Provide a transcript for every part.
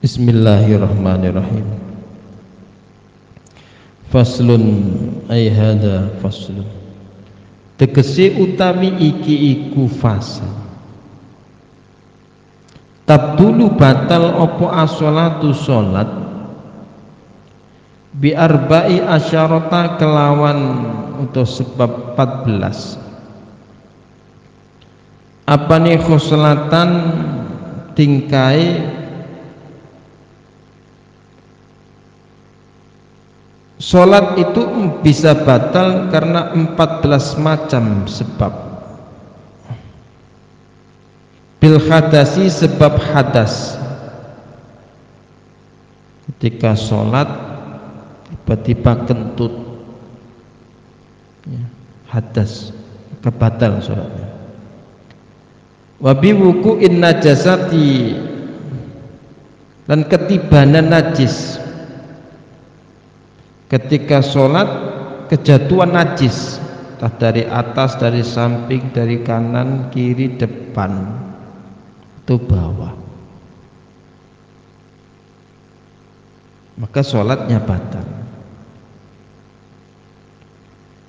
Bismillahirrahmanirrahim. Faslun ay hadza faslun. Tegese utawi iki iku fasal. Tabdulu batal opo as-sholatu sholat bi arba'i asyarata kelawan untuk sebab 14. Apane khoslatan tingkai sholat itu bisa batal karena 14 macam sebab. Bil hadasi sebab hadas. Ketika sholat tiba-tiba kentut ya, hadas, kebatal sholatnya. Wabi wuku'in najasati dan ketibanan najis. Ketika sholat kejatuhan najis, entah dari atas, dari samping, dari kanan, kiri, depan, itu bawah, maka sholatnya batal.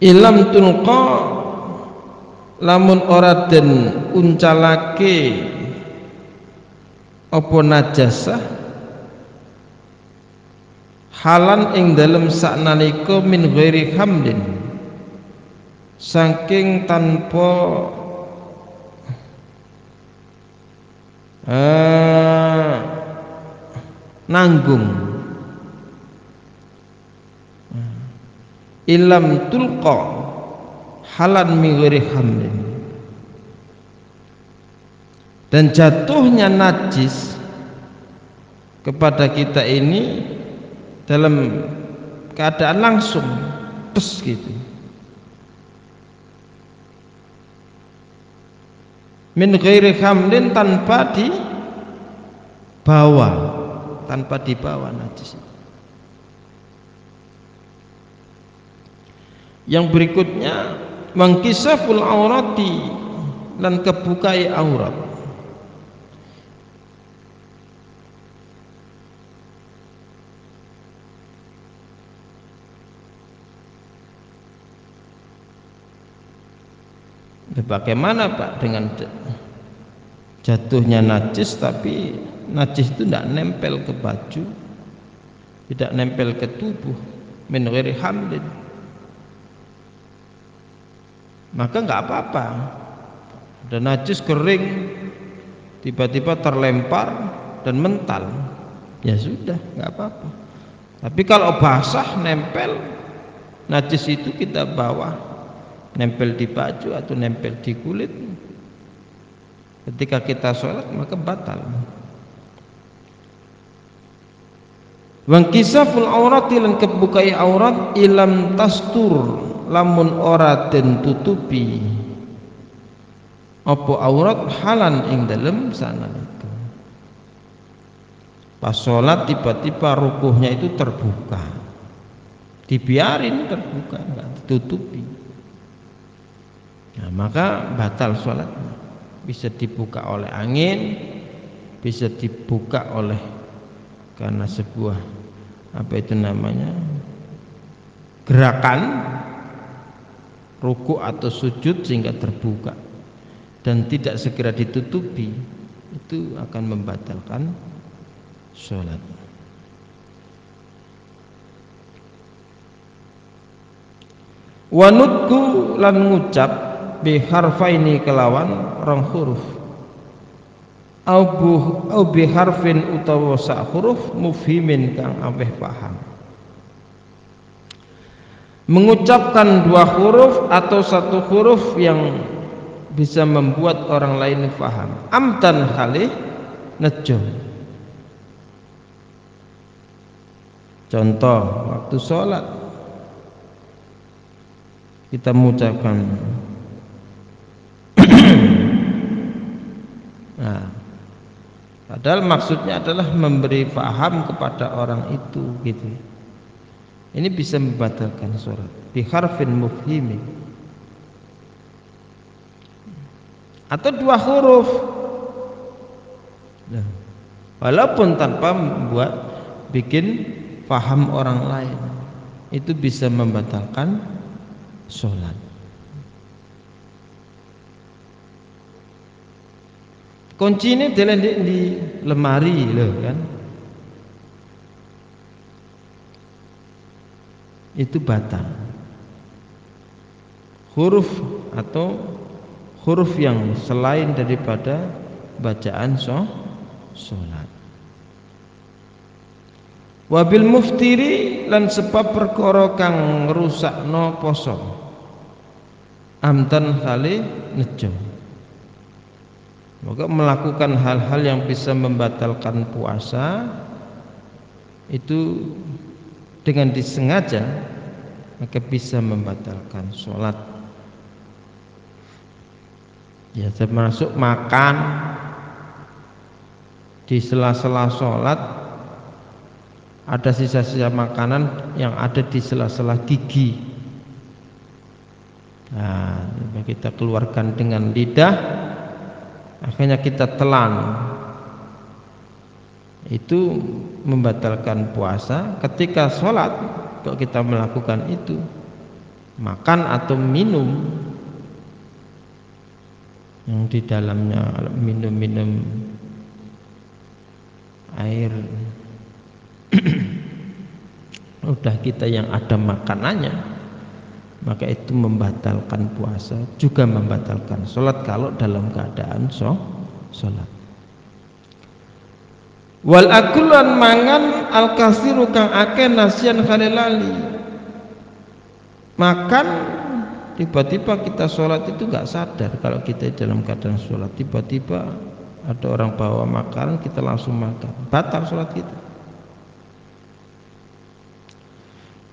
Ilam tulqa lamun ora den uncalake apa najasah halan ing dalem saknalika min ghairi hamdin saking tanpa nanggung. Ilam tulqa halan min ghairi hamdin, dan jatuhnya najis kepada kita ini dalam keadaan langsung tes gitu, min ghairi hamlin, tanpa dibawa najis. Yang berikutnya mangkisaful aurati, dan kebukai aurat. Bagaimana Pak dengan jatuhnya najis, tapi najis itu tidak nempel ke baju, tidak nempel ke tubuh, min ghairi hamlin, maka enggak apa-apa. Dan najis kering tiba-tiba terlempar dan mental, ya sudah, enggak apa-apa. Tapi kalau basah nempel, najis itu kita bawa, nempel di baju atau nempel di kulit, ketika kita sholat maka batal. Wangkisaful aurati, lan kebukai aurat, ilam tastur lamun ora den tutupi apa aurat halan ing dalem sanalika. Pas sholat tiba-tiba rukuhnya itu terbuka, dibiarin terbuka, enggak ditutupi, nah, maka batal sholatnya. Bisa dibuka oleh angin, bisa dibuka oleh karena sebuah apa itu namanya gerakan ruku atau sujud sehingga terbuka dan tidak segera ditutupi, itu akan membatalkan sholat. Wanutku lan ngucap bi harfaini kelawan rong huruf, au bi harfin utawa sak huruf mufhimin kang aweh paham. Mengucapkan dua huruf atau satu huruf yang bisa membuat orang lain paham. Amdan halih nejo. Contoh waktu sholat kita mengucapkan nah, padahal maksudnya adalah memberi paham kepada orang itu gitu. Ini bisa membatalkan sholat bi harfin mufhimi, atau dua huruf. Nah, walaupun tanpa membuat bikin paham orang lain, itu bisa membatalkan sholat. Kunci ini di lemari loh kan, itu batal. Huruf atau huruf yang selain daripada bacaan sholat. Wabil muftiri lan sebab perkara kang ngrusakno poso, amdan kali nejo. Maka melakukan hal-hal yang bisa membatalkan puasa itu dengan disengaja, maka bisa membatalkan sholat. Ya, termasuk makan di sela-sela sholat, ada sisa-sisa makanan yang ada di sela-sela gigi. Nah, kita keluarkan dengan lidah, akhirnya kita telan, itu membatalkan puasa. Ketika sholat kalau kita melakukan itu, makan atau minum yang di dalamnya minum air udah kita yang ada makanannya, maka itu membatalkan puasa, juga membatalkan sholat kalau dalam keadaan sholat. Wal akulan mangan al kasiru kang akeh nasian khalilali, makan tiba-tiba kita sholat itu gak sadar. Kalau kita dalam keadaan sholat tiba-tiba ada orang bawa makanan, kita langsung makan, batal sholat kita.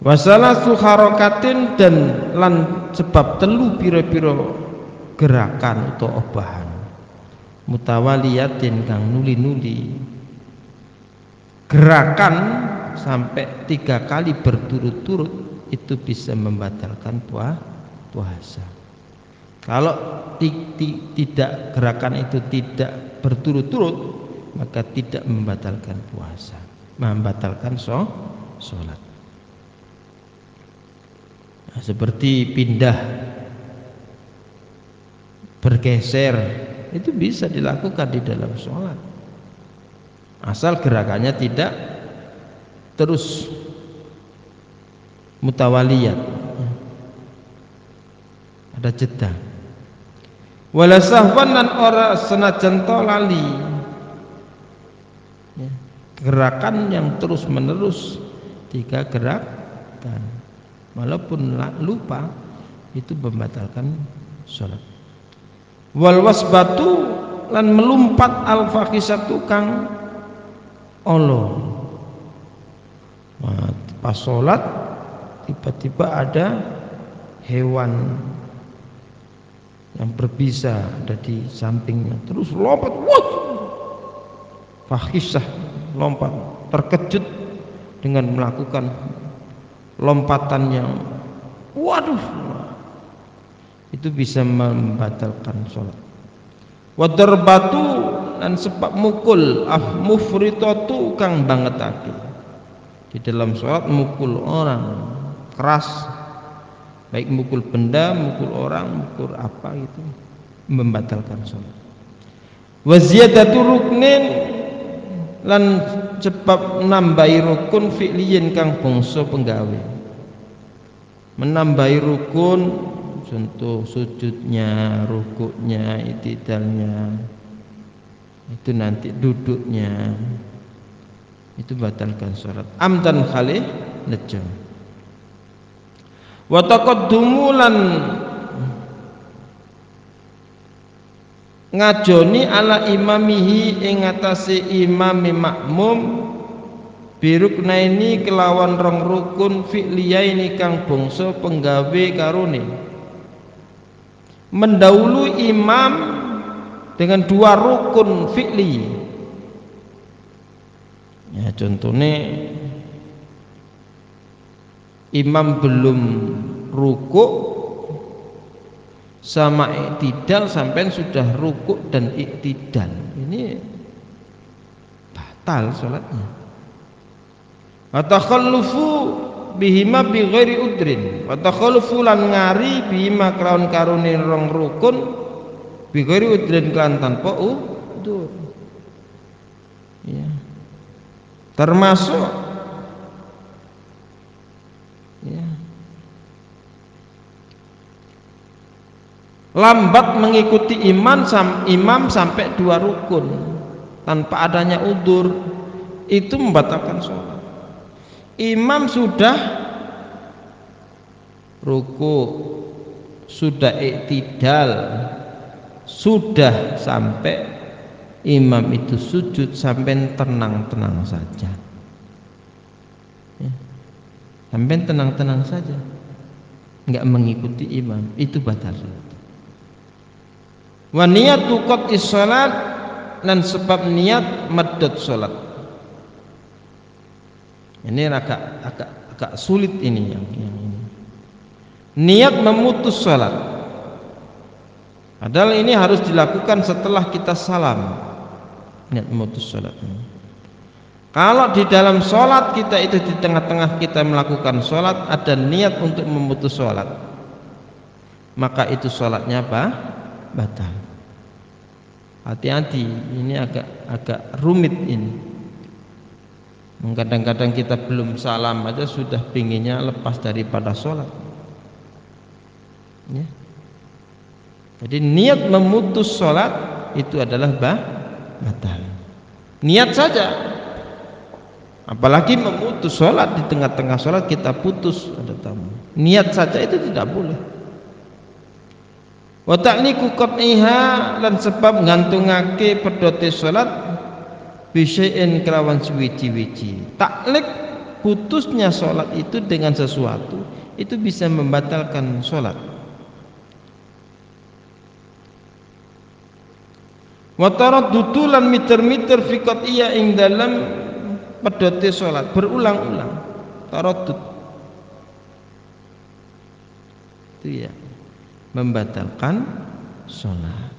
Wasalatu harokatin dan lan sebab telu piro-piro gerakan atau obahan mutawaliyatin kang nuli-nuli, gerakan sampai 3 kali berturut-turut itu bisa membatalkan puasa. Kalau tidak, gerakan itu tidak berturut-turut, maka tidak membatalkan puasa, membatalkan sholat. Nah, seperti pindah, bergeser, itu bisa dilakukan di dalam sholat, asal gerakannya tidak terus mutawaliyat, ada jeda. Wala sahwan lan ora senajan to lali, ya, gerakan yang terus menerus 3 gerakan walaupun lupa itu membatalkan sholat. Wal wasbatu lan melumpat al fakhisatu kang olo, pas sholat tiba-tiba ada hewan yang berbisa ada di sampingnya, terus lompat, wah, fakhisah, lompat, terkejut dengan melakukan lompatan yang waduh, itu bisa membatalkan sholat. Wadarbatu dan sebab mukul mufritatu kang bangetake, di dalam sholat mukul orang keras, baik mukul benda, mukul orang, mukul apa, itu membatalkan sholat. Wa ziyadatu ruknin lan sebab nambahi rukun fi'liyin kang bangsa penggawe, menambahi rukun, contoh sujudnya, rukuknya, itidalnya, itu nanti duduknya, itu batalkan sholat. Amdan khalih nejo. Wa taqaddumu lan ngajoni ala imamihi ing atase imam makmum biruknaini kelawan rong rukun fi'liyaini kang bangsa penggawe karone, mendahului imam dengan 2 rukun fi'li. Ya, contohnya imam belum rukuk sama iktidal, sampai sudah rukuk dan iktidal, ini batal salatnya. Wa takhallufu bihima bi ghairi udrin, wa takhallufu lan ngari bihima kelawan karone rong rukun bi ghairi udrin kan tanpa udzur. Ya. Termasuk ya, lambat mengikuti imam sampai 2 rukun tanpa adanya udzur, itu membatalkan sholat. Imam sudah ruku, sudah iktidal, sudah sampai imam itu sujud, sampai tenang-tenang saja ya. Sampai tenang-tenang saja, enggak mengikuti imam, itu batal sholat. Wa niyatu qat'is shalat, dan sebab niat madad sholat. Ini agak sulit ini yang ini. Niat memutus sholat, padahal ini harus dilakukan setelah kita salam. Niat memutus sholat. Kalau di dalam sholat kita itu, di tengah-tengah kita melakukan sholat, ada niat untuk memutus sholat, maka itu sholatnya apa? Batal. Hati-hati, ini agak rumit ini. Kadang-kadang kita belum salam aja sudah pinginnya lepas daripada sholat ya. Jadi niat memutus sholat itu adalah batal. Niat saja, apalagi memutus sholat, di tengah-tengah sholat kita putus, ada tamu, niat saja itu tidak boleh. Wa ta'liqu qat'iha, lan sebab ngantungake pedote sholat bisyai'in kelawan suwiji-wiji. Taklik putusnya sholat itu dengan sesuatu, itu bisa membatalkan sholat. Wa taraddudu lan miter-miter fi qat'iyya ing dalam pedote sholat, berulang-ulang taraddud itu ya membatalkan sholat.